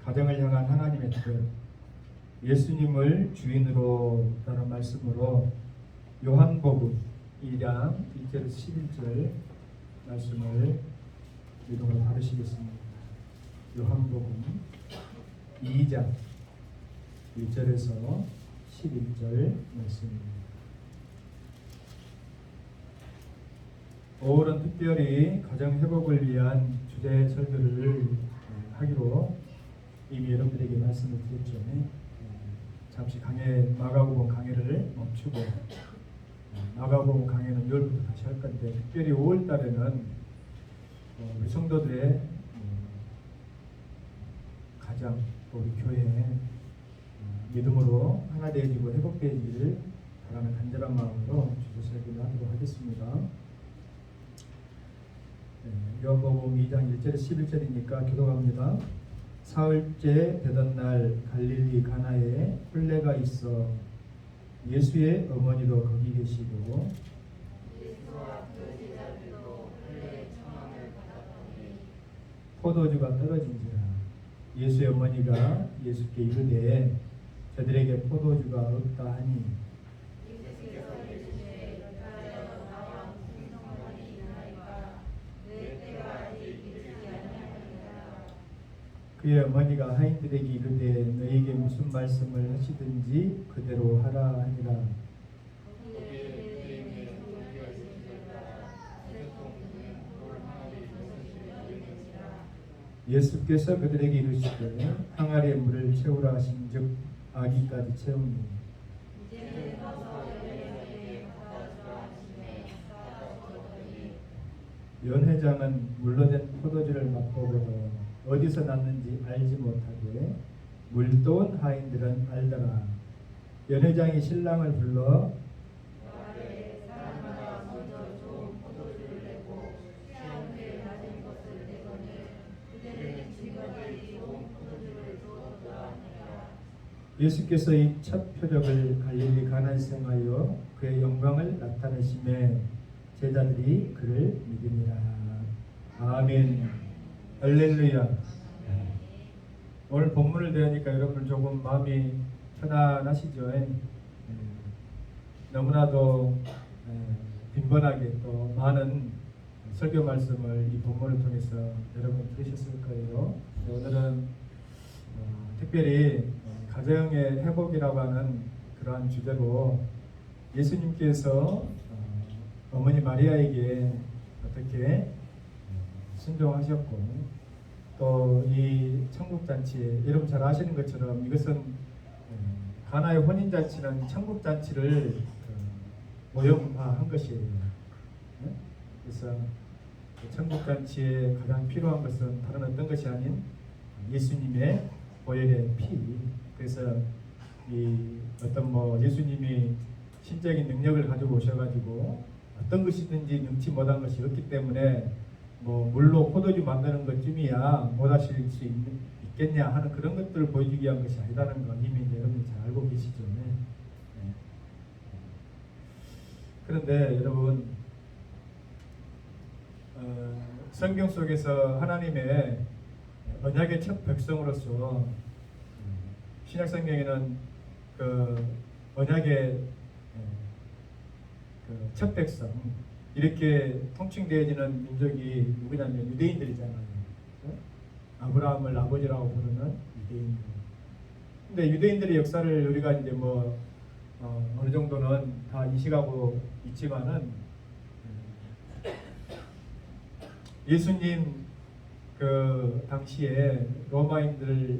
가정을 향한 하나님의 뜻, 예수님을 주인으로 라는 말씀으로 요한복음 2장 1절 11절 말씀을 읽음으로 받으시겠습니다. 요한복음 2장 1절에서 11절 말씀입니다. 오늘은 특별히 가정 회복을 위한 주제 설교를 하기로 이미 여러분들에게 말씀을 드렸죠. 잠시 마가복음 강해를 멈추고 마가복음 강해는 6월부터 다시 할 건데, 특별히 5월 달에는 우리 성도들의 가정, 우리 교회 믿음으로 하나 되어지고 회복되어지기를 바라는 간절한 마음으로 주제 설교를 하도록 하겠습니다. 요한복음 2장 1절에 11절이니까 기도합니다. 사흘째 되던 날 갈릴리 가나에 혼례가 있어 예수의 어머니도 거기 계시고 포도주가 떨어진지라. 예수의 어머니가 예수께 이르되 저들에게 포도주가 없다 하니 그의 어머니가 하인들에게 이르되 너에게 무슨 말씀을 하시든지 그대로 하라 하니라. 예수께서 그들에게 이르시되 항아리에 물을 채우라 하신즉 아기까지 채우니 연회장은 물로 된 포도주를 맛보고도 어디서 났는지 알지 못하게 물도온 하인들은 알더라. 연회장이 신랑을 불러 예수께서 이 첫 표적을 갈릴리 가나에서 행하여 그의 영광을 나타내심에 제자들이 그를 믿으니라. 아멘. 할렐루야. 오늘 본문을 대하니까 여러분 조금 마음이 편안하시죠? 너무나도 빈번하게 또 많은 설교 말씀을 이 본문을 통해서 여러분 들으셨을 거예요. 오늘은 특별히 가정의 회복이라고 하는 그러한 주제로 예수님께서 어머니 마리아에게 어떻게 순종하셨고 또 이 천국잔치, 여러분 잘 아시는 것처럼 이것은 가나의 혼인잔치는 천국잔치를 모형화한 것이에요. 그래서 천국잔치에 가장 필요한 것은 다른 어떤 것이 아닌 예수님의 보혈의 피. 그래서 이 어떤 예수님이 신적인 능력을 가지고 오셔가지고 어떤 것이든지 능치 못한 것이 없기 때문에 물로 포도주 만드는 것쯤이야 못 하실 수 있겠냐 하는 그런 것들을 보여주기 위한 것이 아니다는 건 이미 여러분이 잘 알고 계시죠. 네. 그런데 여러분 성경 속에서 하나님의 언약의 첫 백성으로서 신약 성경에는 그 언약의 그 첫 백성 이렇게 통칭되어지는 민족이 누구냐면 유대인들이잖아요. 아브라함을 아버지라고 부르는 유대인들. 근데 유대인들의 역사를 우리가 이제 어느 정도는 다 인식하고 있지만은 예수님 그 당시에 로마인들로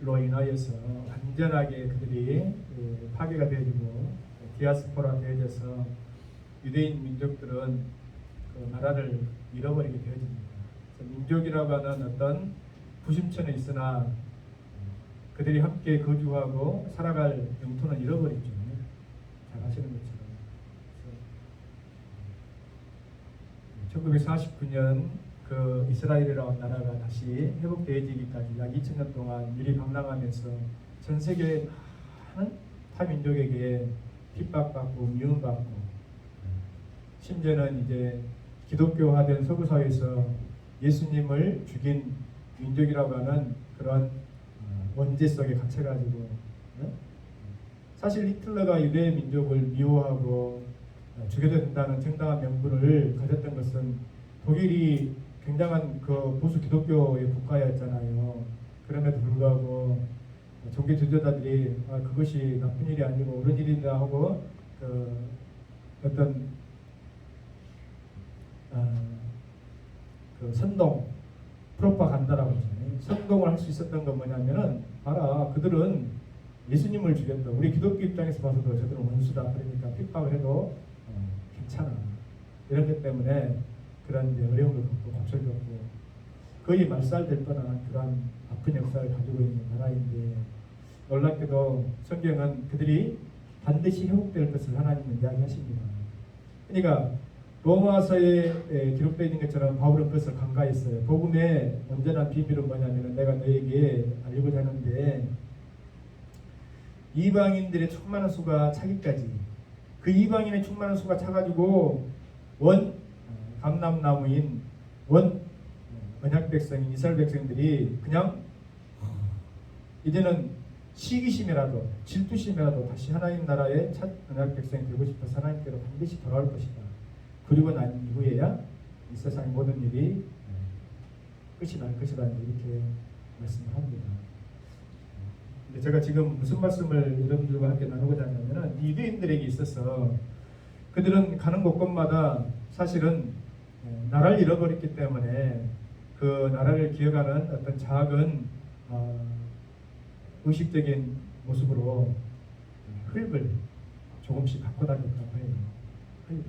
인하여서 완전하게 그들이 파괴가 되어지고 디아스포라 되어져서 유대인 민족들은 그 나라를 잃어버리게 되어집니다. 민족이라고 하는 어떤 부심처는 있으나 그들이 함께 거주하고 살아갈 영토는 잃어버리죠. 잘 아시는 것처럼. 1949년 그 이스라엘이라는 나라가 다시 회복되어지기까지 약 2000년 동안 유리 방랑하면서 전 세계 많은 타민족에게 핍박받고 미움받고 심지어는 이제 기독교화된 서구 사회에서 예수님을 죽인 민족이라고 하는 그런 압제 속에 갇혀가지고 사실 히틀러가 유대 민족을 미워하고 죽여도 된다는 정당한 명분을 가졌던 것은 독일이 굉장한 그 보수 기독교의 국가였잖아요. 그럼에도 불구하고 종교 지도자들이 그것이 나쁜 일이 아니고 옳은 일이다 하고 그 어떤 그 선동 프로파간다라고 하잖아요. 선동을 할 수 있었던 건 뭐냐면은 봐라 그들은 예수님을 죽였다. 우리 기독교 입장에서 봐서도 저들은 원수다. 그러니까 핍박을 해도 괜찮아. 이런 것 때문에 그런 이제 어려움을 겪고 고초를 겪고 거의 말살될 뻔한 그러한 아픈 역사를 가지고 있는 나라인데 놀랍게도 성경은 그들이 반드시 회복될 것을 하나님은 이야기하십니다. 그러니까 로마서에 기록되어 있는 것처럼 바울은 그것을 간과했어요. 복음의 온전한 비밀은 뭐냐면 내가 너에게 알리고자 하는데 이방인들의 충만한 수가 차기까지 그 이방인의 충만한 수가 차가지고 원 감람나무인 원 언약 백성인 이스라엘 백성들이 그냥 이제는 시기심이라도 질투심이라도 다시 하나님 나라의 첫 언약 백성이 되고 싶어서 하나님께로 반드시 돌아올 것이다. 그리고 난 이후에야 이 세상 모든 일이 끝이 날 것이다 이렇게 말씀을 합니다. 근데 제가 지금 무슨 말씀을 여러분들과 함께 나누고자 하냐면은 유대인들에게 있어서 그들은 가는 곳곳마다 사실은 나라를 잃어버렸기 때문에 그 나라를 기억하는 어떤 작은 의식적인 모습으로 흙을 조금씩 갖고 다녔다고 해요.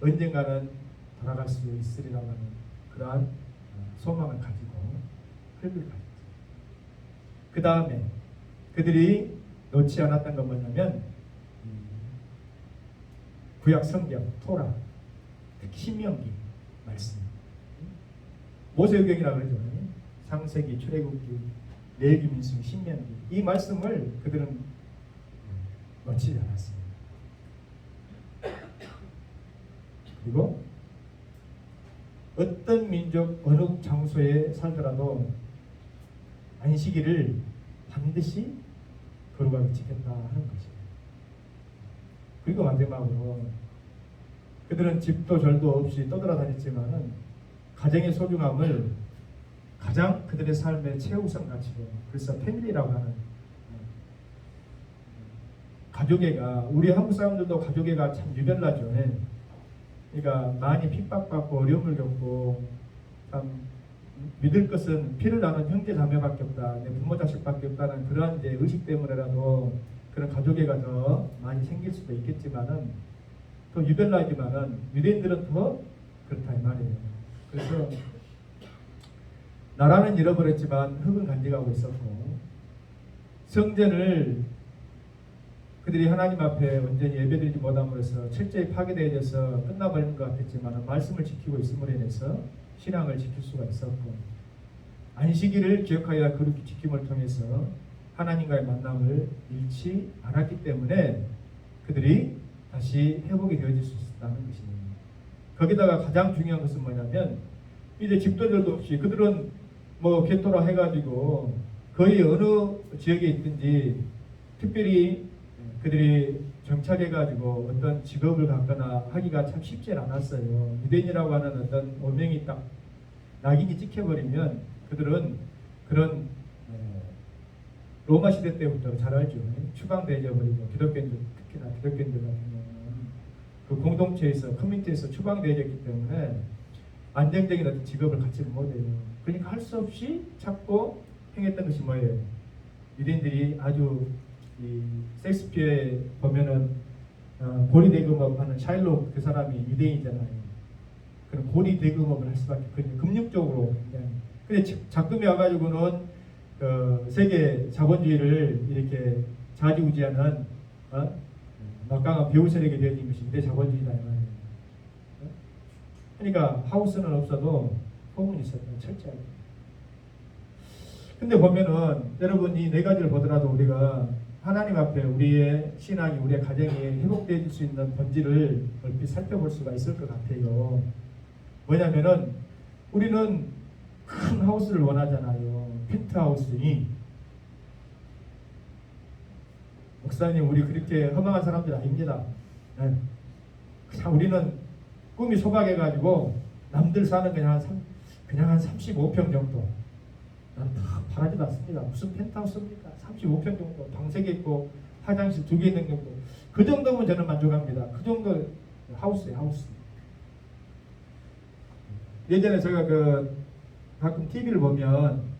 언젠가는 돌아갈 수 있으리라고 하는 그러한 소망을 가지고 흙을 가졌죠. 그 다음에 그들이 놓지 않았던 건 뭐냐면 구약 성경, 토라, 특히 신명기 말씀, 모세의경이라고 그러죠. 창세기, 출애굽기, 레위기, 민수기, 신명기 이 말씀을 그들은 놓치지 않았습니다. 그리고 어떤 민족 어느 장소에 살더라도 안식일을 반드시 거룩하게 지켰다 하는 것이에요. 그리고 마지막으로 그들은 집도 절도 없이 떠돌아다녔지만은 가정의 소중함을 가장 그들의 삶의 최우선 가치로 그래서 패밀리라고 하는 가족애가 우리 한국 사람들도 가족애가 참 유별나죠. 그러니까 많이 핍박받고 어려움을 겪고 참 믿을 것은 피를 나눈 형제 자매밖에 없다, 내 부모 자식밖에 없다는 그러한 이제 의식 때문에라도 그런 가족애가 더 많이 생길 수도 있겠지만은 또 유별나지만은 유대인들은 더 그렇다 이 말이에요. 그래서 나라는 잃어버렸지만 흙은 간직하고 있었고 성전을 그들이 하나님 앞에 온전히 예배드리지 못함으로써 철저히 파괴되어져서 끝나버리는 것 같았지만 말씀을 지키고 있음으로 인해서 신앙을 지킬 수가 있었고 안식일을 기억하여 그렇게 지킴을 통해서 하나님과의 만남을 잃지 않았기 때문에 그들이 다시 회복이 되어질 수 있었다는 것입니다. 거기다가 가장 중요한 것은 뭐냐면 이제 집도절도 없이 그들은 뭐 개토라 해가지고 거의 어느 지역에 있든지 특별히 그들이 정착해가지고 어떤 직업을 갖거나 하기가 참 쉽지 않았어요. 유대인이라고 하는 어떤 오명이 딱 낙인이 찍혀버리면 그들은 그런 로마 시대 때부터 잘 알죠. 추방되어 버리고 기독교인들 특히나 기독교인들 같은 경우는 그 공동체에서 커뮤니티에서 추방되어졌기 때문에 안정적인 어떤 직업을 갖지 못해요. 그러니까 할 수 없이 찾고 행했던 것이 뭐예요? 유대인들이 아주 이 셰익스피어에 보면은 고리 대금업 하는 샤일록 그 사람이 유대인이잖아요. 그럼 고리 대금업을 할 수밖에 없거든요. 금융적으로 굉장히. 근데 작금이 와가지고는 세계 자본주의를 이렇게 좌지우지하는 막강한 배후 세력이 되어진 것이 유대 자본주의다 이 말이에요. 그러니까 하우스는 없어도 포문이 있었다 철저하게. 근데 보면은 여러분이 네 가지를 보더라도 우리가 하나님 앞에 우리의 신앙이 우리의 가정이 회복될 수 있는 본질을 얼핏 살펴볼 수가 있을 것 같아요. 뭐냐면은 우리는 큰 하우스를 원하잖아요. 펜트하우스니 목사님 우리 그렇게 허망한 사람들 아닙니다. 네. 그냥 우리는 꿈이 소박해가지고 남들 사는 그냥 한 35평 정도. 난 다 바라지도 않습니다. 무슨 펜트하우스입니까? 35평 정도. 방 3개 있고 화장실 2개 있는 정도. 그 정도면 저는 만족합니다. 그 정도 하우스예요, 하우스. 예전에 제가 가끔 TV를 보면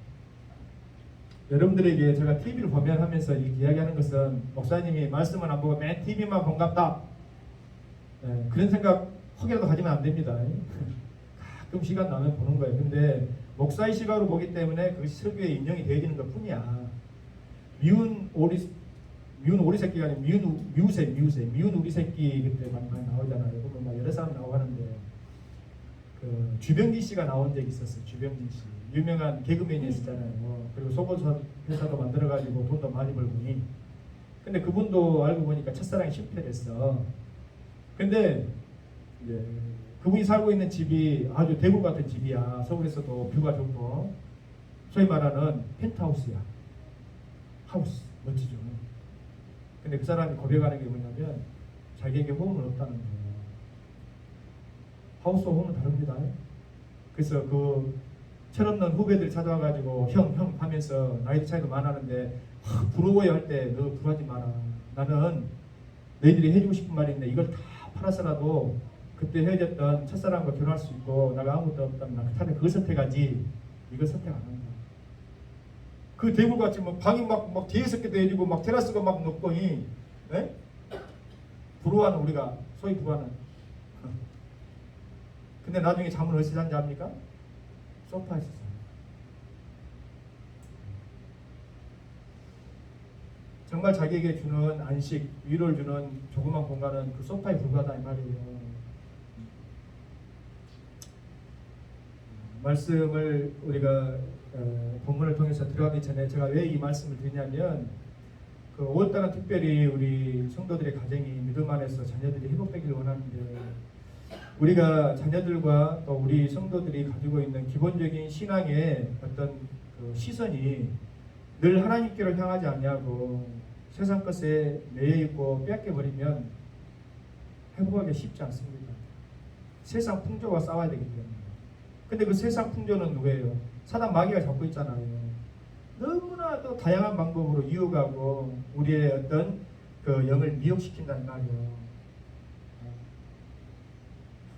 여러분들에게 제가 TV를 보면 하면서 이야기하는 것은 목사님이 말씀은 안 보고 맨 TV만 본갑다. 네, 그런 생각 혹이라도 가지면 안 됩니다. 가끔 시간 나면 보는 거예요. 근데 목사의 시각으로 보기 때문에 그것이 설교에 인용이 되어지는 것 뿐이야. 미운 오리 새끼가 아니라 미운 우리 새끼 그때 많이 나오잖아요. 보면 막 여러 사람 나오고 하는데 그 주병진 씨가 나온 적이 있었어요. 주병진 씨 유명한 개그맨이었잖아요. 그리고 속옷 회사도 만들어가지고 돈도 많이 벌고니. 근데 그분도 알고 보니까 첫사랑이 실패했어. 근데 이제 그분이 살고 있는 집이 아주 대구 같은 집이야. 서울에서도 뷰가 좋고 소위 말하는 펜트하우스야. 하우스 멋지죠. 근데 그 사람이 고백하는 게 뭐냐면 자기에게 호응은 없다는 거예요. 하우스와 호응은 다릅니다. 그래서 그 철없는 후배들 찾아와가지고 형 하면서 나이 차이도 많았는데 부러워야 할 때 너 부러워하지 마라. 나는 너희들이 해주고 싶은 말이 있는데 이걸 다 팔아서라도 그때 헤어졌던 첫사랑과 결혼할 수 있고 내가 아무것도 없다면 나 차라리 그걸 선택하지 이걸 선택 안 한다. 그 대구같이 막 방이 막 뒤에서 게 되어지고 막 테라스가 막 높고니 네? 부러워하는 우리가 소위 부러워하는 근데 나중에 잠을 어디서 잔지 압니까? 소파에서 자요. 정말 자기에게 주는 안식, 위로를 주는 조그만 공간은 그 소파에 불과하다 이 말이에요. 말씀을 우리가 본문을 통해서 들어가기 전에 제가 왜 이 말씀을 드리냐면 그 5월달은 특별히 우리 성도들의 가정이 믿음 안에서 자녀들이 회복되기를 원하는데 우리가 자녀들과 또 우리 성도들이 가지고 있는 기본적인 신앙의 어떤 그 시선이 늘 하나님께로 향하지 않냐고 세상 것에 매여 있고 뺏겨버리면 회복하기 쉽지 않습니다. 세상 풍조와 싸워야 되기 때문에. 근데 그 세상 풍조는 누구예요? 사단 마귀가 잡고 있잖아요. 너무나도 다양한 방법으로 유혹하고 우리의 어떤 그 영을 미혹시킨다는 말이에요.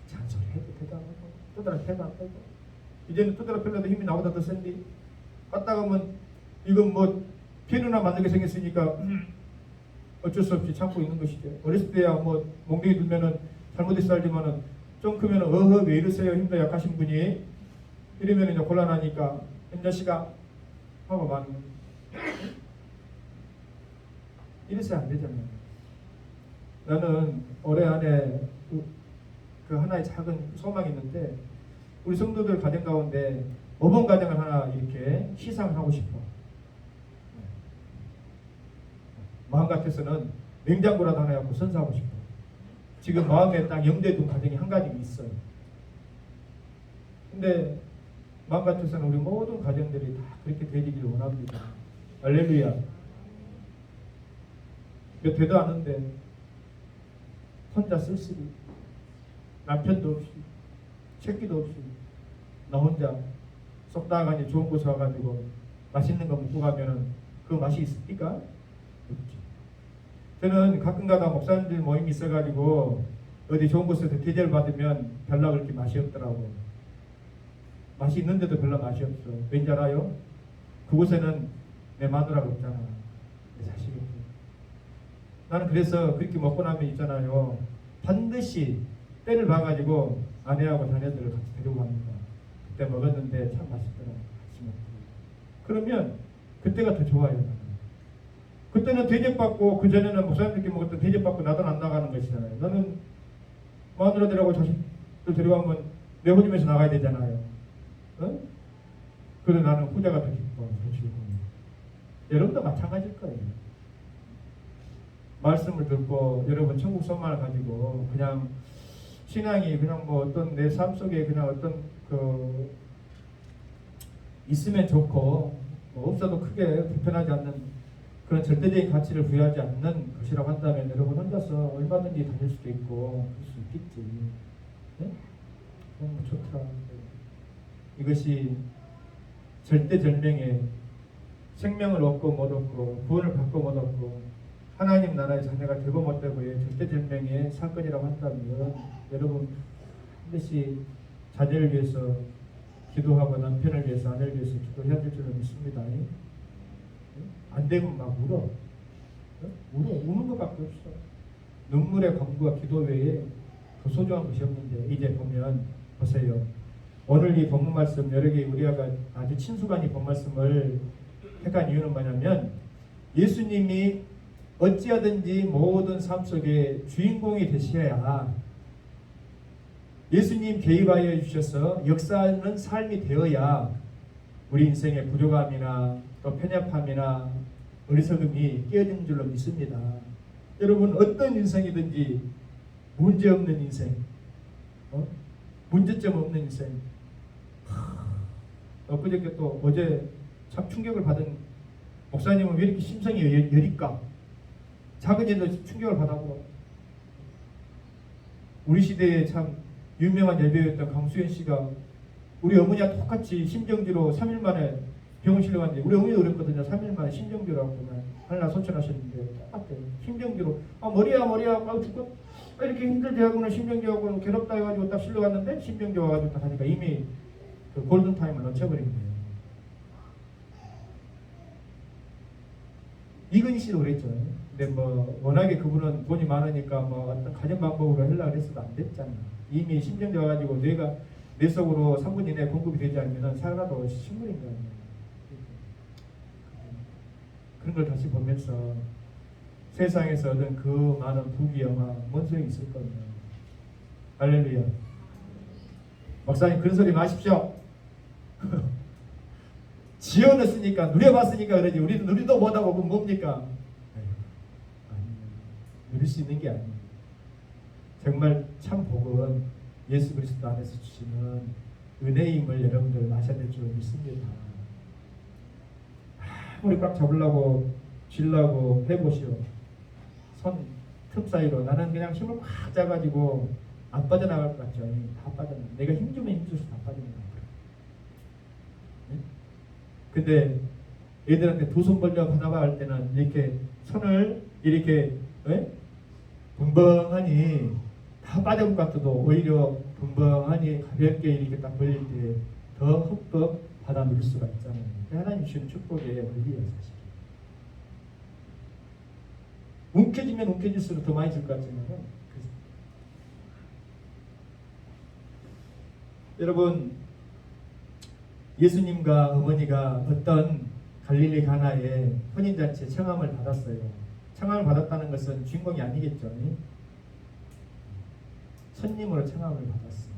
잔소리 해도 대답 안 하고 두드러 패도 안 빼고 이제는 두드러 패려도 힘이 나보다 더 센데 갔다 가면 이건 뭐 피누나 만들게 생겼으니까 어쩔 수 없이 참고 있는 것이죠. 어렸을 때야 뭐 몽둥이 들면은 잘못해서 알지만은 좀 크면은 어허 왜 이러세요 힘도 약하신 분이 이러면 이제 곤란하니까 현자씨가 하고 막 이래서 안 되잖아요. 나는 올해 안에 그 하나의 작은 소망이 있는데 우리 성도들 가정 가운데 모범 가정을 하나 이렇게 시상하고 싶어. 마음 같아서는 냉장고라도 하나 갖고 선사하고 싶어. 지금 마음에 딱 염두에 둔 가정이 한 가지 있어요. 근데 마음 같아서는 우리 모든 가정들이 다 그렇게 되기를 원합니다. 할렐루야. 몇 되도 않은데 혼자 쓸쓸히 남편도 없이 새끼도 없이 나 혼자 쏙다가니 좋은 곳에 와가지고 맛있는 거 먹고 가면은 그 맛이 있습니까? 없지. 저는 가끔가다 목사님들 모임이 있어가지고 어디 좋은 곳에서 대접을 받으면 별로 그렇게 맛이 없더라고. 맛이 있는데도 별로 맛이 없어. 왠지 알아요? 그곳에는 내 마누라가 없잖아. 내 자식이 없어. 나는 그래서 그렇게 먹고 나면 있잖아요. 반드시 때를 봐가지고 아내하고 자녀들을 같이 데리고 갑니다. 그때 먹었는데 참 맛있더라고. 같이 먹고. 그러면 그때가 더 좋아요. 나는. 그때는 대접받고 그전에는 목사님들께 먹었던 대접받고 나도 안 나가는 것이잖아요. 나는 마누라들하고 자식들 데려가면 내 호집에서 나가야 되잖아요. 어? 그래서 나는 후자가 더 기뻐. 더 즐거워. 여러분도 마찬가지일 거예요. 말씀을 듣고 여러분 천국 소망을 가지고 그냥 신앙이 그냥 뭐 어떤 내 삶 속에 그냥 어떤 그 있으면 좋고 뭐 없어도 크게 불편하지 않는 그런 절대적인 가치를 부여하지 않는 것이라고 한다면 여러분 혼자서 얼마든지 다닐 수도 있고 그럴 수 있겠지. 네? 좋더라. 이것이 절대절명의 생명을 얻고 못 얻고 구원을 받고 못 얻고 하나님 나라의 자녀가 되고 못 되고의 절대절명의 사건이라고 한다면 여러분 반드시 자녀를 위해서 기도하고 남편을 위해서 아내를 위해서 기도해야 될 줄로 믿습니다. 안 되면 막 울어. 우는 것밖에 없어. 눈물의 강구와 기도 외에 더 소중한 것이 없는데 이제 보면 보세요. 오늘 이 본문 말씀 여러 개 우리가 아주 친숙한 이 본 말씀을 택한 이유는 뭐냐면 예수님이 어찌하든지 모든 삶 속에 주인공이 되셔야 예수님 개입하여 주셔서 역사하는 삶이 되어야 우리 인생의 부족함이나 또 편협함이나 어리석음이 깨어진 줄로 믿습니다. 여러분 어떤 인생이든지 문제없는 인생, 문제점 없는 인생. 엊그저께 또 어제 참 충격을 받은 목사님은 왜 이렇게 심성이 여릴까? 작은 일도 충격을 받아고 우리 시대에 참 유명한 예배였던 강수현 씨가 우리 어머니와 똑같이 심정지로 3일 만에 병원 실려갔는데 우리 어머니도 그랬거든요. 3일 만에 심정지라고 하나 소천하셨는데 똑같아요. 심정지로 머리야 죽고 이렇게 힘들대하고는 심정지하고는 괴롭다 해가지고 딱 실려갔는데 심정지 와가지고 딱 하니까 이미 그 골든타임을 놓쳐버린 거예요. 이근희 씨도 그랬죠. 근데 뭐 워낙에 그분은 돈이 많으니까 뭐 어떤 가정 방법으로 하려고 했어도 안 됐잖아. 이미 심정지 와가지고 뇌 속으로 3분 이내에 공급이 되지 않으면 살아도 식물인 거 아니에요. 그런 걸 다시 보면서 세상에서 얻은 그 많은 부귀영화 뭔 소용이 있을 거냐. 할렐루야. 목사님 그런 소리 마십시오. 지어냈으니까 누려봤으니까 그러지 우리도 누리도 못하고 그건 뭡니까? 누릴 수 있는 게 아닙니다. 정말 참 복은 예수 그리스도 안에서 주시는 은혜임을 여러분들 아셔야 될 줄 믿습니다. 아무리 꽉 잡으려고 쥐려고 해보시오. 손 틈 사이로 나는 그냥 힘을 꽉 잡아가지고 안 빠져나갈 것 같죠. 다 빠져나가. 내가 힘주면 힘줘서 다 빠져나가. 근데 애들한테 두 손 벌려 받아봐 할 때는 이렇게 손을 이렇게 벙벙하니 다 빠져올 것 같아도 오히려 벙벙하니 가볍게 이렇게 딱 벌릴 때 더 흡법 받아 누릴 수가 있잖아요. 하나님 주시는 축복의 원리예요 사실. 움켜지면 움켜질수록 더 많이 줄 것 같지만 여러분 예수님과 어머니가 어떤 갈릴리 가나에 혼인잔치에 청함을 받았어요. 청함을 받았다는 것은 주인공이 아니겠죠. 손님으로 청함을 받았어요.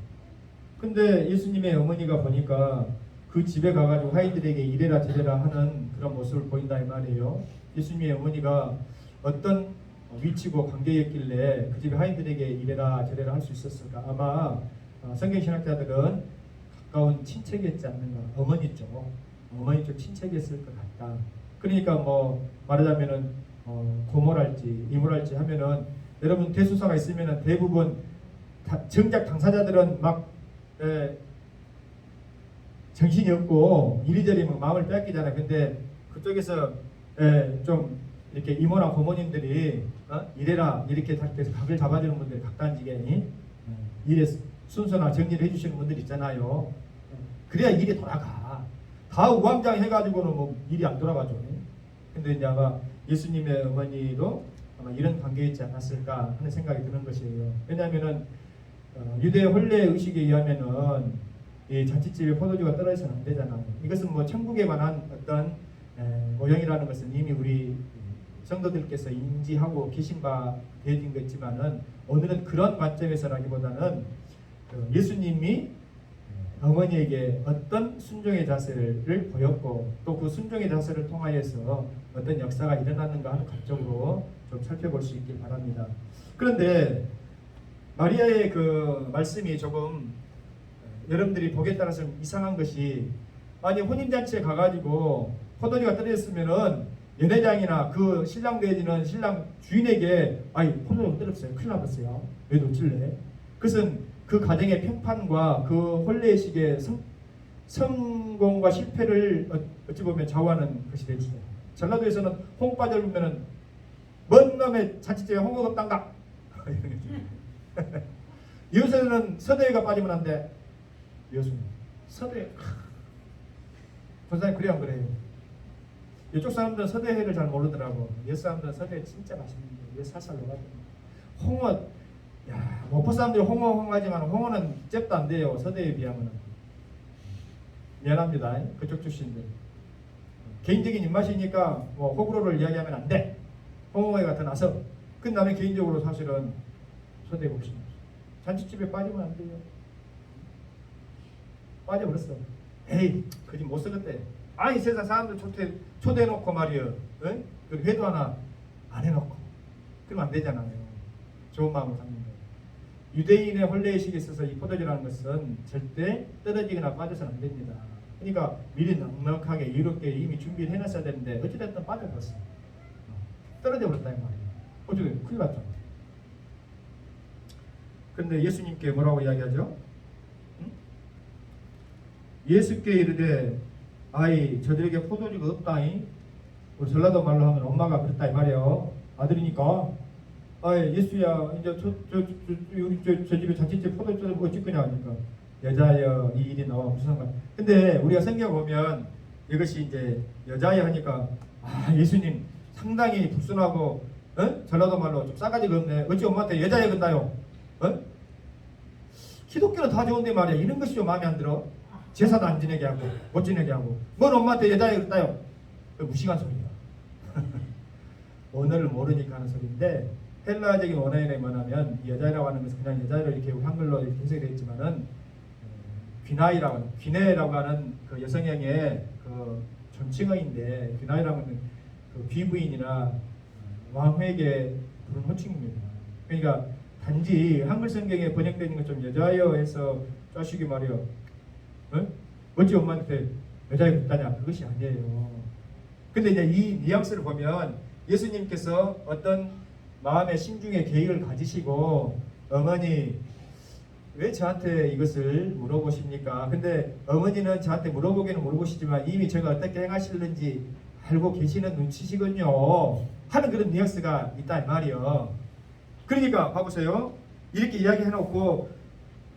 근데 예수님의 어머니가 보니까 그 집에 가가지고 하인들에게 이래라 저래라 하는 그런 모습을 보인다 이 말이에요. 예수님의 어머니가 어떤 위치고 관계였길래 그 집에 하인들에게 이래라 저래라 할 수 있었을까? 아마 성경신학자들은 가까운 친척이었지 않는가. 어머니 쪽 친척이었을 것 같다. 그러니까 뭐 말하자면은 고모랄지 이모랄지 하면은 여러분 대수사가 있으면은 대부분 정작 당사자들은 막 정신이 없고 이리저리 막 마음을 뺏기잖아요. 근데 그쪽에서 좀 이렇게 이모나 고모님들이 이래라 이렇게 각을 잡아주는 분들이 각단지게 일에 순서나 정리를 해주시는 분들 있잖아요. 그래야 일이 돌아가. 다 우왕좌왕 해가지고는 뭐 일이 안 돌아가죠. 근데 이제 아마 예수님의 어머니도 아마 이런 관계였지 않았을까 하는 생각이 드는 것이에요. 왜냐하면은 유대 혼례 의식에 의하면은 이 잔치집에 포도주가 떨어져서는 안 되잖아요. 이것은 뭐 천국에 관한 어떤 모형이라는 것은 이미 우리 성도들께서 인지하고 계신 바 되어진 것 있지만은 오늘은 그런 관점에서라기보다는 예수님이 어머니에게 어떤 순종의 자세를 보였고 또 그 순종의 자세를 통하여서 어떤 역사가 일어났는가 하는 관점으로 좀 살펴볼 수 있길 바랍니다. 그런데 마리아의 그 말씀이 조금 여러분들이 보기에 따라서 이상한 것이, 아니 혼인잔치에 가가지고 포도주가 떨어졌으면은 연회장이나 그 신랑 대지는 신랑 주인에게 아이 포도를 떨었어요. 큰일 났어요. 왜 놓칠래? 그것은 그 가정의 평판과 그 혼례식의 성공과 실패를 어찌 보면 좌우하는 것이 되죠. 전라도에서는 홍 빠져보면은 먼 놈의 자칫집에 홍어가 없단가. 이웃에는 서대가 빠지면 안 돼. 여수는 서대. 본사님 그래 안 그래요? 이쪽 사람들은 서대회를 잘 모르더라고. 옛 사람들은 서대 진짜 맛있는데 왜 살살 녹아요. 홍어, 야 목포 사람들이 홍어 하지만 홍어는 잽도 안 돼요. 서대에 비하면은. 미안합니다. 그쪽 출신들. 개인적인 입맛이니까 뭐 호불호를 이야기하면 안 돼. 홍어회가 더 나서. 그 다음에 개인적으로 사실은 서대 복심. 잔치집에 빠지면 안 돼요. 빠져버렸어. 에이, 그지 못 쓰겠대. 아니 세상 사람들 초대해놓고 말이여. 그 회도 하나 안 해놓고. 그러면 안 되잖아요. 좋은 마음을 갖는 거예요. 유대인의 혼례의식에 있어서 이 포도주라는 것은 절대 떨어지거나 빠져서는 안 됩니다. 그러니까 미리 넉넉하게 유럽게 이미 준비를 해놨어야 되는데 어찌됐든 빠져버렸어. 떨어져 버렸다 이 말이에요. 어쩌게 큰일 났죠. 그런데 예수님께 뭐라고 이야기하죠? 응? 예수께 이르되 아이 저들에게 포도주가 없다잉. 우리 전라도 말로 하면 엄마가 그랬다 이 말이에요. 아들이니까 아이 예수야 이제 저 집에 자칫집 포도주를 먹고 찍거냐 하니까 여자여 이 일이 나와 무슨 상관. 근데 우리가 성경 보면 이것이 이제 여자여 하니까 아 예수님 상당히 불순하고 전라도 말로 좀 싸가지가 없네. 어찌 엄마한테 여자여 건다요? 기독교는 다 좋은데 말이야. 이런 것이 좀 마음에 안 들어. 제사도 안 지내게 하고 못 지내게 하고 뭔 엄마한테 여자여 그랬다요? 무식한 소리야. 언어를 모르니까 하는 소리인데 헬라적인 원어에는 뭐냐면 여자라고 하는 것은 그냥 여자로 이렇게 한글로 이렇게 분석이 되어 있지만은 귀내라고 하는 그 여성형의 그 존칭어인데 귀나이라고 하는 그 귀부인이나 왕후에게 부른 호칭입니다. 그러니까 단지 한글 성경에 번역되는 것 좀 여자여 해서 짜식이 말이요. 어찌 엄마한테 여자여 그랬다냐 그것이 아니에요. 근데 이제 이 뉘앙스를 보면 예수님께서 어떤 마음의 심중의 계획을 가지시고 어머니 왜 저한테 이것을 물어보십니까? 근데 어머니는 저한테 물어보기는 물어보시지만 이미 제가 어떻게 행하실는지 알고 계시는 눈치시군요 하는 그런 뉘앙스가 있다 이 말이요. 그러니까 봐보세요. 이렇게 이야기해놓고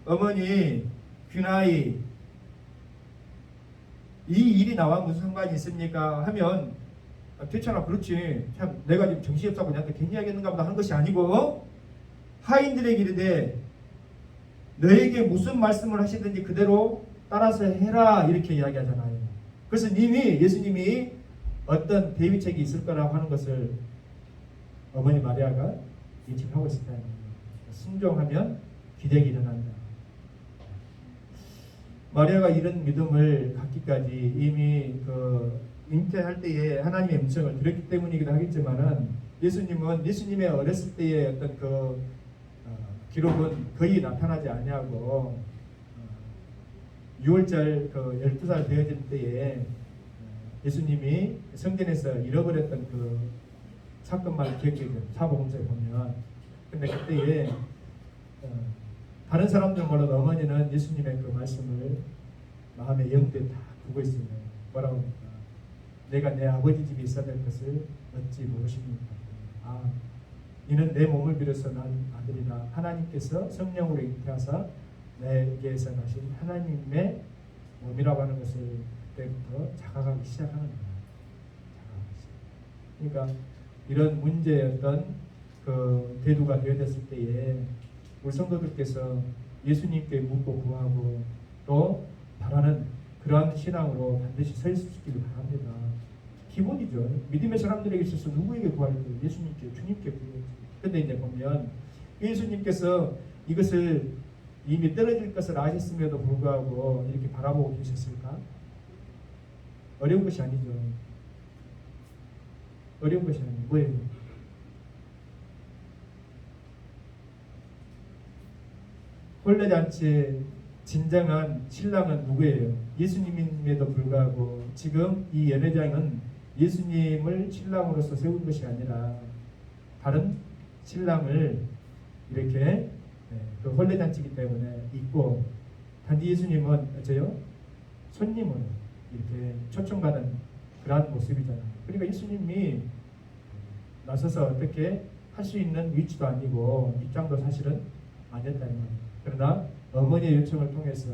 어머니 귀나이 이 일이 나와 무슨 상관이 있습니까? 하면 됐잖아 그렇지 참 내가 지금 정신이 없다고 나한테 괜히 이야기했는가 보다 하는 것이 아니고 하인들에게 이르되 너에게 무슨 말씀을 하시든지 그대로 따라서 해라 이렇게 이야기하잖아요. 그래서 이미 예수님이 어떤 대비책이 있을 거라고 하는 것을 어머니 마리아가 예측하고 있었다는 거예요. 순종하면 기적이 일어난다. 마리아가 이런 믿음을 갖기까지 이미 그 잉태할 때에 하나님의 음성을 들었기 때문이기도 하겠지만은 예수님은 예수님의 어렸을 때의 어떤 그 기록은 거의 나타나지 아니하고 6월절 그 12살 되어질 때에 예수님이 성전에서 잃어버렸던 그 사건만 기억해 돼요. 사복음서에 보면. 근데 그때에 다른 사람들 몰라도 어머니는 예수님의 그 말씀을 마음의 영대에 다 두고 있어요. 뭐라고 합니까? 내가 내 아버지 집에 있어야 될 것을 어찌 모르십니까? 아, 이는 내 몸을 빌어서 난 아들이라 하나님께서 성령으로 잉태하사 내게서 나신 하나님의 몸이라고 하는 것을 그때부터 자각하기 시작하는 거예요. 그러니까 이런 문제였던 그 대두가 되어졌을 때에 우리 성도들께서 예수님께 묻고 구하고 또 바라는 그러한 신앙으로 반드시 서 있으시기를 바랍니다. 기본이죠. 믿음의 사람들에게 있어서 누구에게 구할 거예요? 예수님께, 주님께 구해야죠. 근데 이제 보면 예수님께서 이것을 이미 떨어질 것을 아셨음에도 불구하고 이렇게 바라보고 계셨을까? 어려운 것이 아니죠. 어려운 것이 아니에요. 뭐예요? 혼례잔치의 진정한 신랑은 누구예요? 예수님임에도 불구하고 지금 이 연회장은 예수님을 신랑으로서 세운 것이 아니라 다른 신랑을 이렇게 그 혼례잔치이기 때문에 있고, 단지 예수님은 어째요? 손님을 이렇게 초청받은 그러한 모습이잖아요. 그러니까 예수님이 나서서 어떻게 할 수 있는 위치도 아니고 입장도 사실은 아니었다는 거예요. 그러나 어머니의 요청을 통해서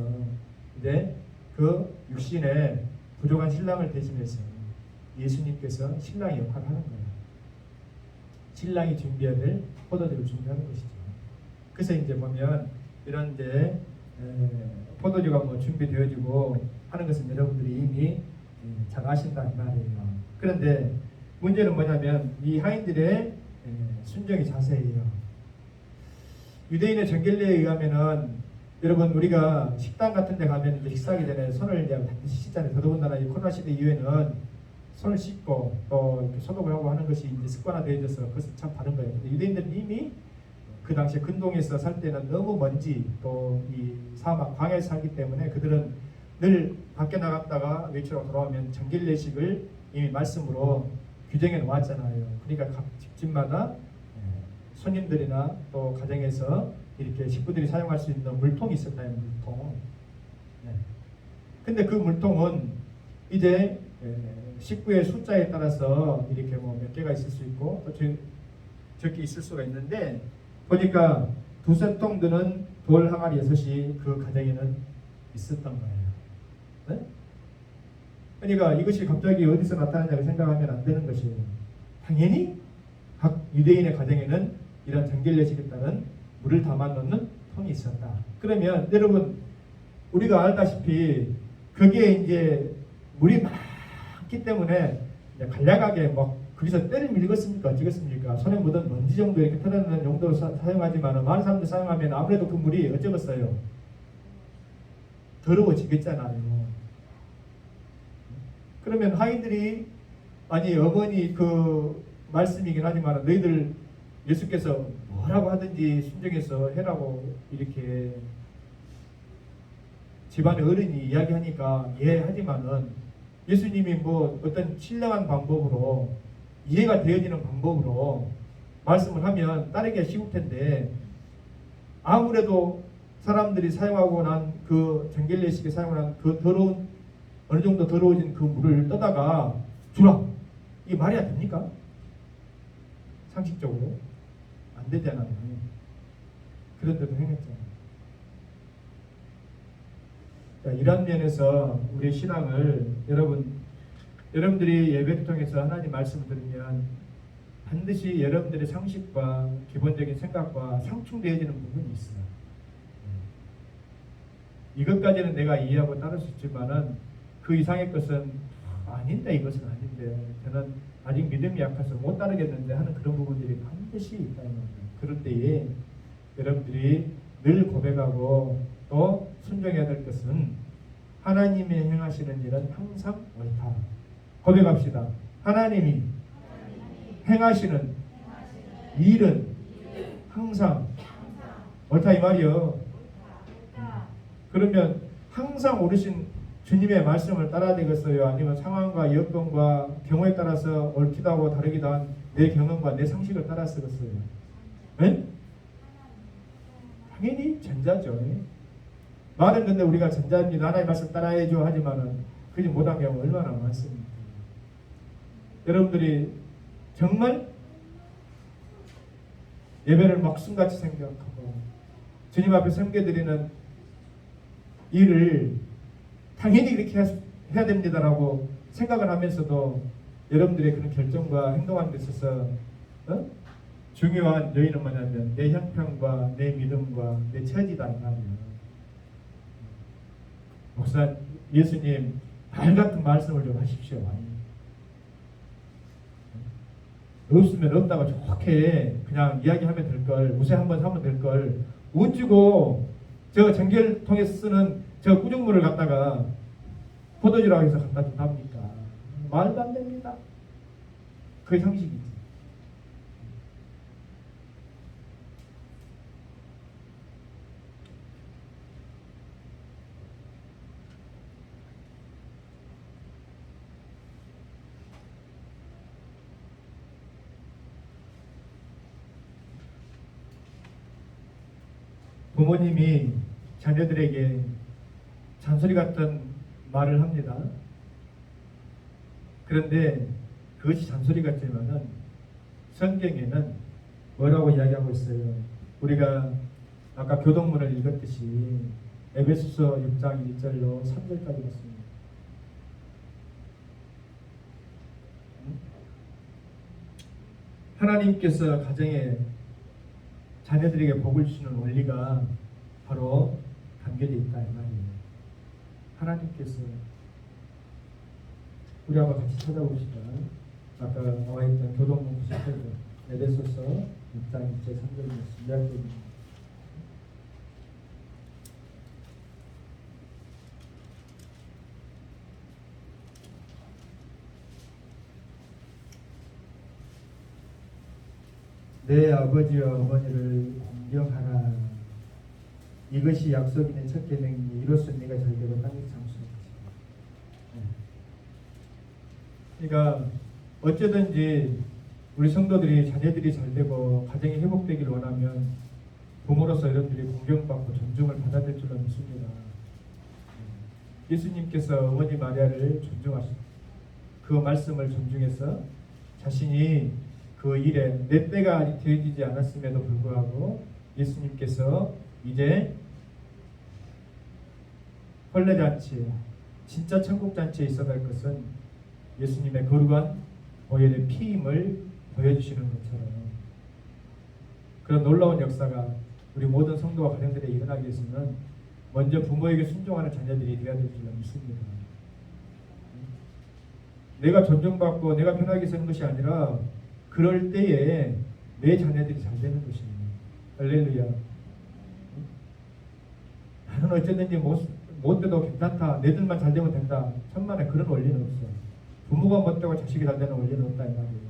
이제 그 육신의 부족한 신랑을 대신해서 예수님께서 신랑의 역할을 하는 거예요. 신랑이 준비해야 될 포도주를 준비하는 것이죠. 그래서 이제 보면 이런 이제 포도주가 뭐 준비되어지고 하는 것은 여러분들이 이미 잘 아신다 이 말이에요. 그런데 문제는 뭐냐면 이 하인들의 순종의 자세예요. 유대인의 정결례에 의하면은 여러분 우리가 식당 같은 데 가면 이제 식사하기 전에 손을 이제 반드시 씻잖아요. 더더군다나 이 코로나 시대 이후에는 손을 씻고 또 이렇게 소독을 하고 하는 것이 이제 습관화되어져서 그것은 참 다른 거예요. 근데 유대인들은 이미 그 당시에 근동에서 살 때는 너무 먼지 또 이 사막 광야에서 살기 때문에 그들은 늘 밖에 나갔다가 외출하고 돌아오면 정결례식을 이미 말씀으로 규정해 놓았잖아요. 그러니까 각 집집마다 손님들이나 또 가정에서 이렇게 식구들이 사용할 수 있는 물통이 있었나요? 물통. 근데 그 물통은 이제 식구의 숫자에 따라서 이렇게 뭐 몇 개가 있을 수 있고 또 적게 있을 수가 있는데, 보니까 두세 통 드는 돌 항아리 6이 그 가정에는 있었던 거예요. 네? 그러니까 이것이 갑자기 어디서 나타나냐고 생각하면 안 되는 것이에요. 당연히 각 유대인의 가정에는 이런 정결례식에 따른 물을 담아 넣는 통이 있었다. 그러면 여러분 우리가 알다시피 거기에 이제 물이 많기 때문에 간략하게 막 거기서 때를 밀겠습니까? 어쩌겠습니까? 손에 묻은 먼지 정도 이렇게 털어내는 용도로 사용하지만 많은 사람들이 사용하면 아무래도 그 물이 어쩌겠어요? 더러워지겠잖아요. 그러면 하인들이 아니 어머니 그 말씀이긴 하지만 너희들 예수께서 뭐라고 하든지 순종해서 해라고 이렇게 집안의 어른이 이야기하니까 예 하지만은 예수님이 뭐 어떤 신령한 방법으로 이해가 되어지는 방법으로 말씀을 하면 따르기가 쉬울 텐데, 아무래도 사람들이 사용하고 난 그 정결례식에 사용한 그 더러운 어느 정도 더러워진 그 물을 떠다가 주라, 이게 말이 안 됩니까? 상식적으로 안 되잖아요. 그런데도 행했잖아요. 이런 면에서 우리 신앙을 여러분들이 예배를 통해서 하나님 말씀을 들으면 반드시 여러분들의 상식과 기본적인 생각과 상충되어지는 부분이 있어요. 이것까지는 내가 이해하고 따를 수 있지만은 그 이상의 것은 아닌데, 이것은 아닌데, 저는 아직 믿음이 약해서 못 따르겠는데 하는 그런 부분들이 반드시 있다는 겁니다. 그럴 때에 여러분들이 늘 고백하고 또 순종해야 될 것은 하나님이 행하시는 일은 항상 옳다. 고백합시다. 하나님이 행하시는 일은 항상 옳다 이 말이요. 그러면 항상 옳으신 주님의 말씀을 따라야 되겠어요? 아니면 상황과 여건과 경우에 따라서 옳기도 하고 다르기도 한 내 경험과 내 상식을 따라 쓰겠어요? 네? 당연히 전자죠. 말은 근데 우리가 전자입니다. 하나님 말씀 따라야죠 하지만은 그지 못한 경우 얼마나 많습니까? 여러분들이 정말 예배를 목숨같이 생각하고 주님 앞에 섬겨드리는 일을 당연히 이렇게 해야 됩니다라고 생각을 하면서도 여러분들의 그런 결정과 행동하는 데 있어서 중요한 요인은 뭐냐면 내 형편과 내 믿음과 내 처지다 이 말이에요. 목사, 예수님 말 같은 말씀을 좀 하십시오. 없으면 없다고 좋게 그냥 이야기하면 될걸, 우세 한번 하면 될걸, 어찌고 저 정결통에서 쓰는 저 구정물을 갖다가 포도주라고 해서 갖다 준답니까? 말도 안 됩니다. 그게 상식이지. 부모님이 자녀들에게 잔소리 같은 말을 합니다. 그런데 그것이 잔소리 같지만은 성경에는 뭐라고 이야기하고 있어요? 우리가 아까 교동문을 읽었듯이 에베소서 6장 1절로 3절까지 봤습니다. 하나님께서 가정에 자녀들에게 복을 주시는 원리가 바로 담겨져 있다 이 말이에요. 하나님께서 우리 한번 같이 찾아봅시다. 아까 나와있던 교동문 98절 에베소서 6장 2절 3절 이야기입니다. 내 아버지와 어머니를 공경하라. 이것이 약속 있는 첫 계명이니 이로써 네가 잘되고 땅에서 장수할 것이다. 그러니까 어쩌든지 우리 성도들이 자녀들이 잘되고 가정이 회복되기를 원하면 부모로서 여러분들이 공경받고 존중을 받아야 될 줄로 믿습니다. 예수님께서 어머니 마리아를 존중하셨고 그 말씀을 존중해서 자신이 그 일에 몇 배가 되어지지 않았음에도 불구하고 예수님께서 이제 혼례잔치, 진짜 천국잔치에 있어야 할 것은 예수님의 거룩한 보혈의 피임을 보여주시는 것처럼 그런 놀라운 역사가 우리 모든 성도와 가정들에 일어나기 위해서는 먼저 부모에게 순종하는 자녀들이 되어야 될 줄로 믿습니다. 내가 존중받고 내가 편하게 사는 것이 아니라 그럴 때에 내 자녀들이 잘 되는 것입니다. 할렐루야. 나는 어쨌든지 못 돼도 괜찮다. 내들만 잘 되면 된다. 천만에 그런 원리는 없어. 부모가 못되고 자식이 잘 되는 원리는 없다 이 말이에요.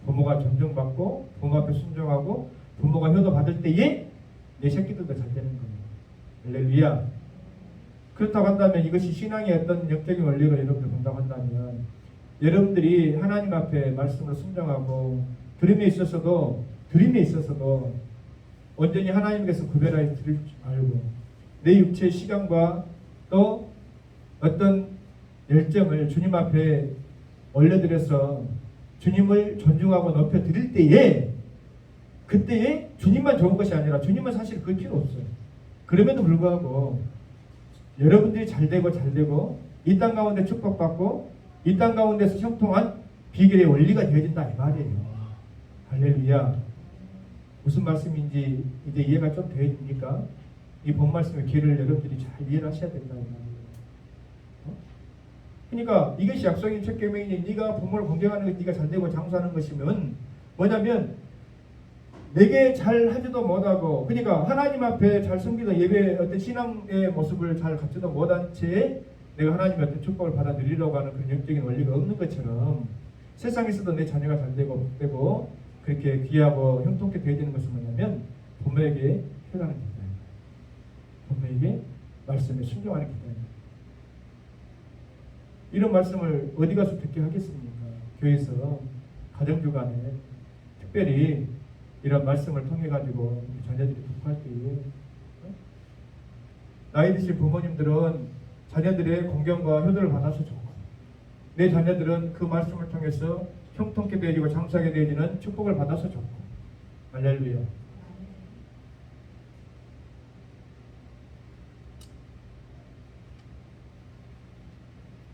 부모가 존중받고 부모 앞에 순종하고 부모가 효도 받을 때에 내 새끼들도 잘 되는 거예요. 할렐루야. 그렇다고 한다면 이것이 신앙의 어떤 영적인 원리로 여러분들 본다고 한다면 여러분들이 하나님 앞에 말씀을 순종하고 드림에 있어서도 온전히 하나님께서 구별하여 드릴 줄 알고 내 육체의 시간과 또 어떤 열정을 주님 앞에 올려드려서 주님을 존중하고 높여 드릴 때에 그때에 주님만 좋은 것이 아니라 주님은 사실 그 필요 없어요. 그럼에도 불구하고 여러분들이 잘되고 이 땅 가운데 축복받고 이 땅 가운데서 형통한 비결의 원리가 되어진다 이 말이에요. 할렐루야. 무슨 말씀인지 이제 이해가 좀 되어집니까? 이 본 말씀의 길을 여러분들이 잘 이해를 하셔야 된다 이 말이에요. 그러니까 이것이 약속인 첫 계명이니 네가 부모를 공경하는 것, 네가 잘되고 장수하는 것이면 뭐냐면 내게 잘 하지도 못하고 그러니까 하나님 앞에 잘 섬기던 예배 어떤 신앙의 모습을 잘 갖지도 못한 채 내가 하나님의 어떤 축복을 받아 누리려고 하는 그런 영적인 원리가 없는 것처럼 세상에서도 내 자녀가 잘되고 복되고 그렇게 귀하고 형통케 되어지는 것은 뭐냐면 부모에게 효하는 기도입니다. 부모에게 말씀에 순종하는 기도입니다. 이런 말씀을 어디 가서 듣게 하겠습니까? 교회에서 가정주간에 특별히 이런 말씀을 통해 가지고 자녀들이 복할 때에 나이 드신 부모님들은 자녀들의 공경과 효도를 받아서 좋고 내 자녀들은 그 말씀을 통해서 형통케 되어지고 장수하게 되어지는 축복을 받아서 좋고 할렐루야.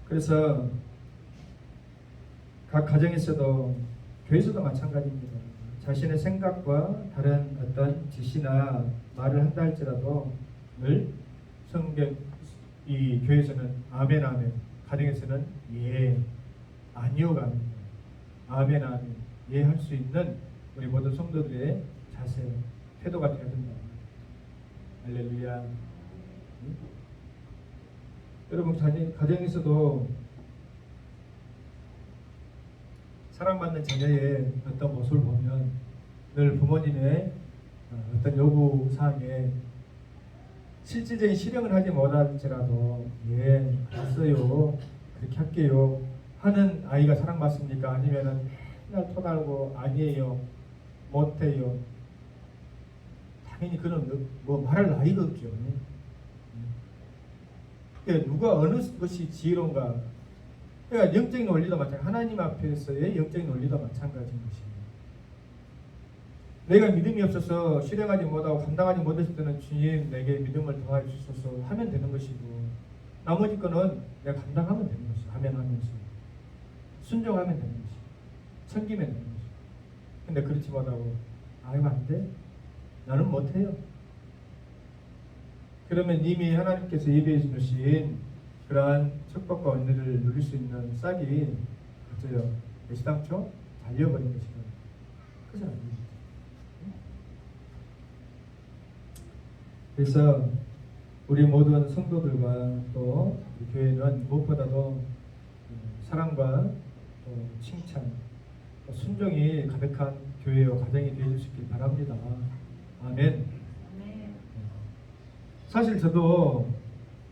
그래서 각 가정에서도 교회에서도 마찬가지입니다. 자신의 생각과 다른 어떤 지시나 말을 한다 할지라도 늘 성경 이 교회에서는 아멘 아멘, 가정에서는 예 아니요가 아닙니다. 아멘 아멘 예 할 수 있는 우리 모든 성도들의 자세 태도가 되어야 된다. 할렐루야. 여러분 가정에서도 사랑받는 자녀의 어떤 모습을 보면 늘 부모님의 어떤 요구사항에 실질적인 실행을 하지 못할지라도 예 알았어요 그렇게 할게요 하는 아이가 사랑받습니까? 아니면은 맨날 토달고 아니에요 못해요 당연히 그는 뭐 말할 나위가 없죠. 그러니까 누가 어느 것이 지혜로운가. 그러니까 영적인 원리도 마찬가지. 하나님 앞에서의 영적인 원리도 마찬가지인 것입니다. 내가 믿음이 없어서 실행하지 못하고 감당하지 못했을 때는 주님 내게 믿음을 더하여 주소서 하면 되는 것이고, 나머지 거는 내가 감당하면 되는 것이고, 하면서 순종하면 되는 것이고, 섬기면 되는 것이고. 근데 그렇지 못하고 아이고 안 돼, 나는 못해요. 그러면 이미 하나님께서 예비해 주신 그러한 축복과 은혜를 누릴 수 있는 싹이 어째요? 애시당초 달려버린 것이다. 그것은 아닙니다. 그래서 우리 모든 성도들과 또 교회는 무엇보다도 사랑과 또 칭찬, 또 순종이 가득한 교회와 가정이 되어주시길 바랍니다. 아멘. 사실 저도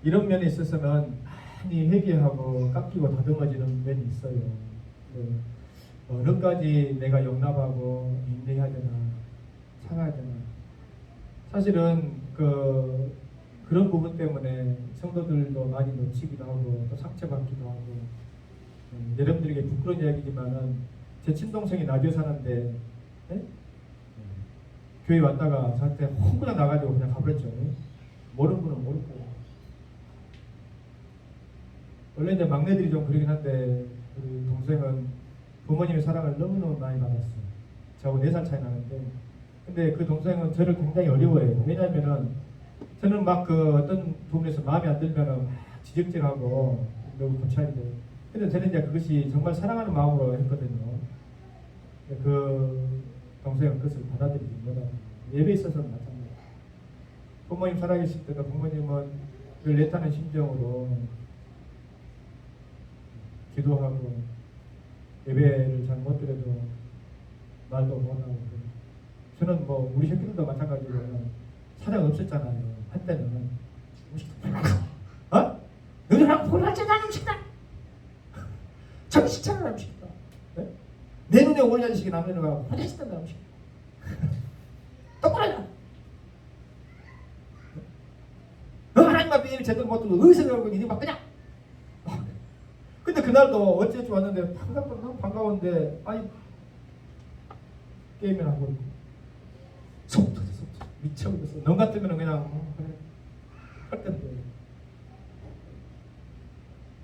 이런 면에 있어서는 많이 회개하고 깎이고 다듬어지는 면이 있어요. 어느까지 내가 용납하고 인내해야 되나, 참아야 되나. 사실은 그런 부분 때문에 성도들도 많이 놓치기도 하고 또 상처받기도 하고, 여러분들에게 부끄러운 이야기지만은 제 친동생이 나주에 사는데 교회 왔다가 저한테 혼자 나가지고 그냥 가버렸죠. 모르는 분은 모르고. 원래 이제 막내들이 좀 그러긴 한데 우리 동생은 부모님의 사랑을 너무너무 많이 받았어요. 저하고 4살 차이 나는데, 근데 그 동생은 저를 굉장히 어려워해요. 왜냐하면은 저는 막 어떤 부분에서 마음에 안 들면은 막 지적질하고 너무 고쳐야 돼. 근데 저는 이제 그것이 정말 사랑하는 마음으로 했거든요. 그 동생은 그것을 받아들이지 못하고, 예배에 있어서는 마찬가지예요. 부모님 살아계실 때도 부모님은 늘 애타는 심정으로 기도하고 예배를 잘 못 드려도 말도 못하고. 저는 뭐 우리 새끼들도 마찬가지로 사장 없었잖아요. 한때는 너희랑 보라지는 음식이다, 정신 차리는 음식이다, 내 눈에 오는 자식이 남의 눈에 가고 혼자시던 음식 똑바로 해라. 너 하나님 앞에 일 제대로 못하고 어디서 배우고 이리 막 그냥. 근데 그날도 어째 좋았는데 반가운데 아니 게임을 하고 있고 속 터져 미쳐버렸어. 너 같으면 그냥 그래 할 텐데.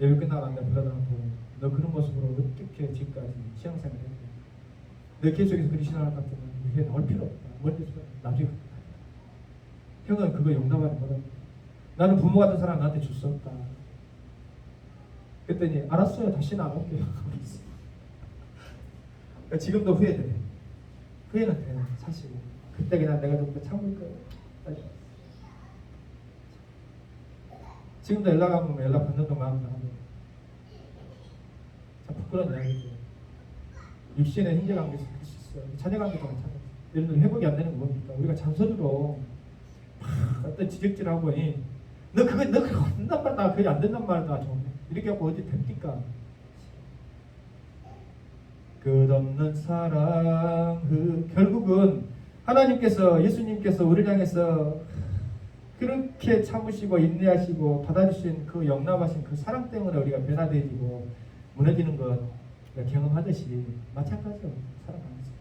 예배 끝나갔는데 불러다놓고 너 그런 모습으로 어떻게 지금까지 신앙생활을 했냐, 너 계속해서 그리 신앙을 할 같으면 이게 나올 필요 없다, 멀리서 나중에 형은 그거 용납하지 못한다. 나는 부모 같은 사람 나한테 줄 수 없다. 그랬더니 알았어요, 다시는 안 올게요. 지금도 후회돼. 후회는 돼 사실. 그때 그냥 내가 좀 더 참을 거예요. 지금도 연락하면 연락 받는 거 마음도 하고. 참 부끄러운 이야기죠. 육신의 형제관계에서 그럴 수 있어요. 자녀관계도 마찬가지. 예를 들어 회복이 안 되는 거 뭡니까? 우리가 잔소리로 어떤 지적질하고 너 그거 한단 말, 나 그게 안 된단 말다 좀 이렇게 하고 어디 됩니까? 끝없는 사랑, 결국은 하나님께서, 예수님께서 우리를 향해서 그렇게 참으시고 인내하시고 받아주신 그 영납하신 그 사랑 때문에 우리가 변화되어지고 무너지는 것 경험하듯이 마찬가지로 살아가면서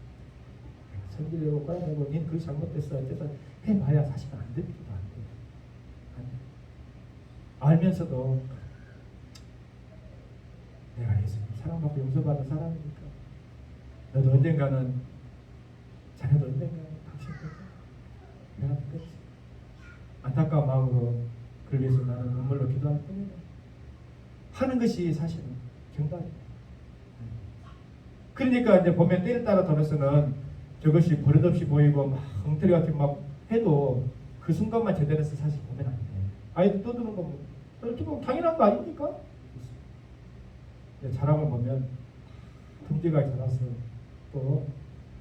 성질내고 꼬라내고 닌 그게 잘못됐어 어쨌든 해봐야 사실 안 됩니다. 안 돼. 알면서도 내가 예수님 사랑받고 용서받은 사람이니까 너도 언젠가는 자네도 언젠가는 당신도 내가 듣겠지. 안타까운 마음으로 그를 위해서 나는 눈물로 기도할 뿐이다 하는 것이 사실은 정답입니다. 그러니까 이제 보면 때에 따라 돌아서는 저것이 버릇없이 보이고 막 엉터리 같이 막 해도 그 순간만 제대로 해서 사실 보면 안 돼. 아이들 떠드는 거 뭐 이렇게 보면 당연한 거 아닙니까? 자랑을 보면 금지가 자라서 또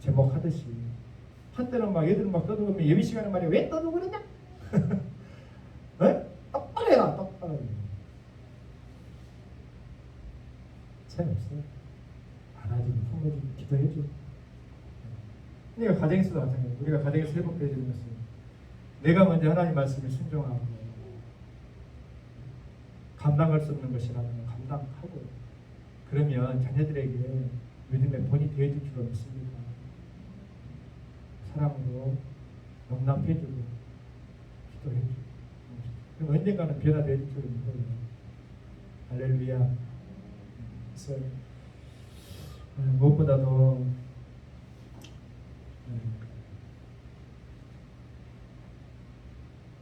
제목하듯이 한때는 막 애들은 막 떠들면 예비 시간에 말이야 왜 떠들고 그러냐? 왜? 똑바로 해라 똑바로. 재미없어요. 안아주고 품어주고 기도해주고. 그러니까 가정에서도 마찬가지예요. 우리가 가정에서 회복해주는 것은 내가 먼저 하나님 말씀에 순종하고 감당할 수 없는 것이라면 감당하고 그러면 자녀들에게 믿음의 본이 되어줄 줄 믿습니다. 사랑으로 용납해주고 기도해주고 그럼 언젠가는 변화될 줄 믿어요. 할렐루야. 그래서 무엇보다도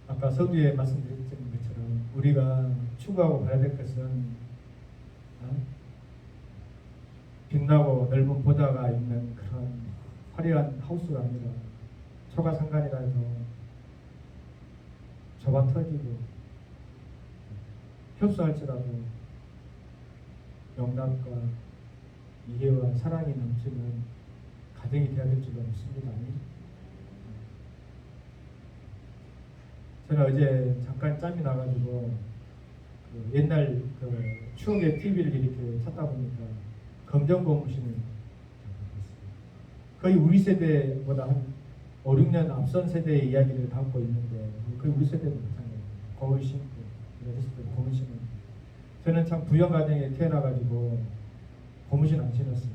아까 서두에 말씀드렸던 것처럼 우리가 추구하고 봐야 될 것은 빛나고 넓은 보다가 있는 그런 화려한 하우스가 아니라 초가상간이라 해서 좁아 터지고 협소할지라도 용납과 이해와 사랑이 넘치는 가정이 되어야 될 줄로 믿습니다. 저는 어제 잠깐 짬이 나가지고 그 옛날 그 추억의 TV를 이렇게 찾다 보니까 검정고무신을 거의 우리 세대보다 한 5, 6년 앞선 세대의 이야기를 담고 있는데 거의 우리 세대도 마찬가지예요. 고무 신고 그랬을 때 고무 신은 저는 참 부영 가정에 태어나가지고 고무신 안 신었어요.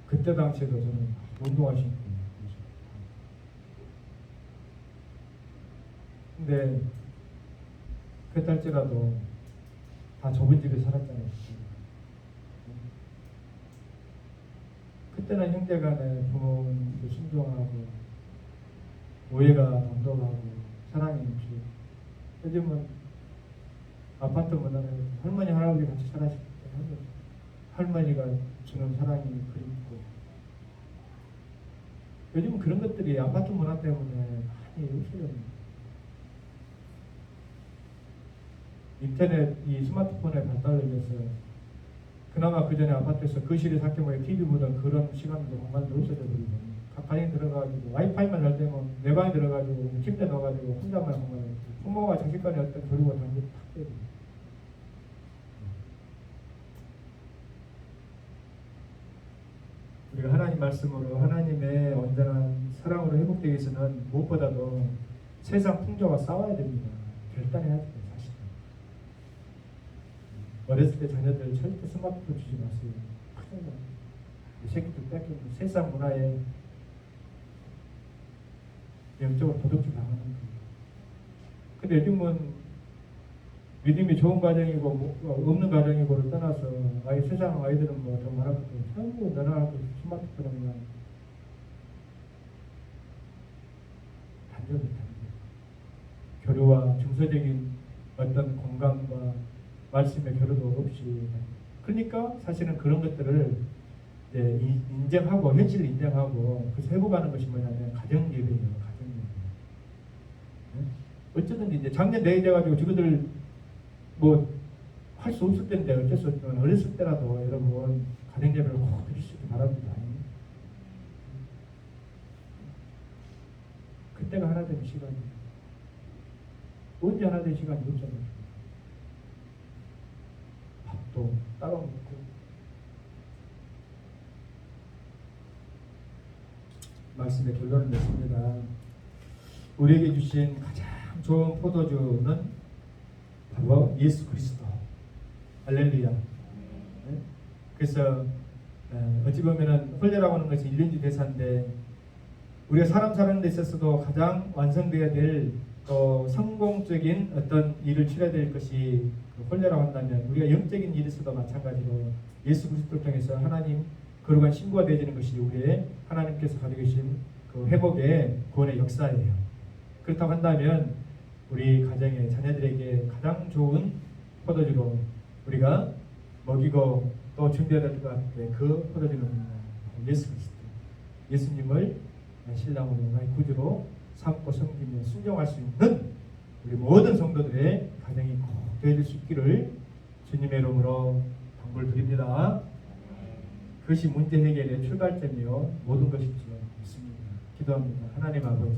그때 당시에도 저는 운동화 신고 근데 그때일지라도 다 좁은 집에 살았잖아요. 그때는 형제간에 부모님도 순종하고 오해가 감독하고 사랑이 넘치고 요즘은 아파트 문화는 할머니 할아버지 같이 살아시기 때문에 할머니가 주는 사랑이 그립고 요즘은 그런 것들이 아파트 문화 때문에 많이 없어졌습니다. 인터넷 이 스마트폰의 발달을 위해서 그나마 그 전에 아파트에서 거실에 삭혀모여 TV 보던 그런 시간도 공간도 없어져 버리고 각 방에 들어가가지고 와이파이만 잘 되면 내 방에 들어가지고 침대 넣어가지고 혼자만 공간에 부모가 자식간에 어떤 교류가 다 되고 우리가 하나님 말씀으로 하나님의 온전한 사랑으로 회복되기 위해서는 무엇보다도 세상 풍조와 싸워야 됩니다. 결단해야 돼요. 어렸을 때 자녀들 절대 스마트폰 주지 마세요. 큰일 나요. 이 새끼들 뺏기고 세상 문화에 영적으로 도둑질 당하는 거예요. 근데 요즘은 믿음이 좋은 가정이고 없는 가정이고를 떠나서 세상 아이들은 뭐 더 말할 것도 전부 너나 스마트폰에만 단절이 교류와 정서적인 어떤 공감과 말씀의 교류도 없이 그러니까 사실은 그런 것들을 인정하고 현실을 인정하고 그래서 회복하는 것이 뭐냐면 가정예배예요. 가정예배. 어쩌든지 이제 작년 내에 돼가지고 저거들 뭐 할 수 없을 때인데 어쩔 수 없지만 어렸을 때라도 여러분 가정예배를 꼭 드리시기 바랍니다. 그때가 하나 되는 시간이에요. 언제 하나 되는 시간이 없잖아요. 또 따로 먹고 말씀의 결론을 냈습니다. 우리에게 주신 가장 좋은 포도주는 바로 예수 그리스도. 할렐루야. 네? 그래서 어찌 보면은 홀례라고 하는 것이 일륜지 대사인데 우리가 사람 사는 데 있어서도 가장 완성되어야 될 성공적인 어떤 일을 치러야 될 것이 홀례라고 한다면 우리가 영적인 일에서도 마찬가지로 예수 그리스도를 통해서 하나님 거룩한 신부가 되어지는 것이 우리의 하나님께서 가지고 계신 그 회복의 구원의 역사예요. 그렇다고 한다면 우리 가정의 자녀들에게 가장 좋은 포도주로 우리가 먹이고 또 준비해야 될 것 같은데 그 포도주는 예수 그리스도 예수님을 신랑으로 나의 구주로 삼고 섬기며 순종할 수 있는 우리 모든 성도들의 가정이 꼭 되어질 수 있기를 주님의 이름으로 당부드립니다. 그것이 문제 해결의 출발점이요 모든 것이지 믿습니다. 기도합니다. 하나님 아버지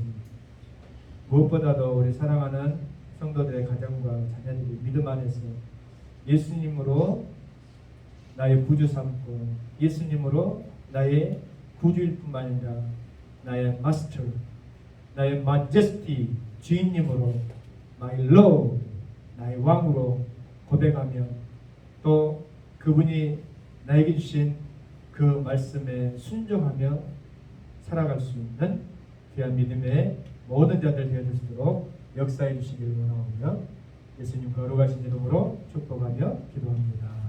무엇보다도 우리 사랑하는 성도들의 가정과 자녀들이 믿음 안에서 예수님으로 나의 구주 삼고 예수님으로 나의 구주일 뿐만 아니라 나의 마스터, 나의 마제스티 주인님으로 my Lord, 나의 왕으로 고백하며 또 그분이 나에게 주신 그 말씀에 순종하며 살아갈 수 있는 귀한 믿음의 모든 자들 되어줄 수 있도록 역사해 주시기를 원하오며 예수님 거룩하신 이름으로 축복하며 기도합니다.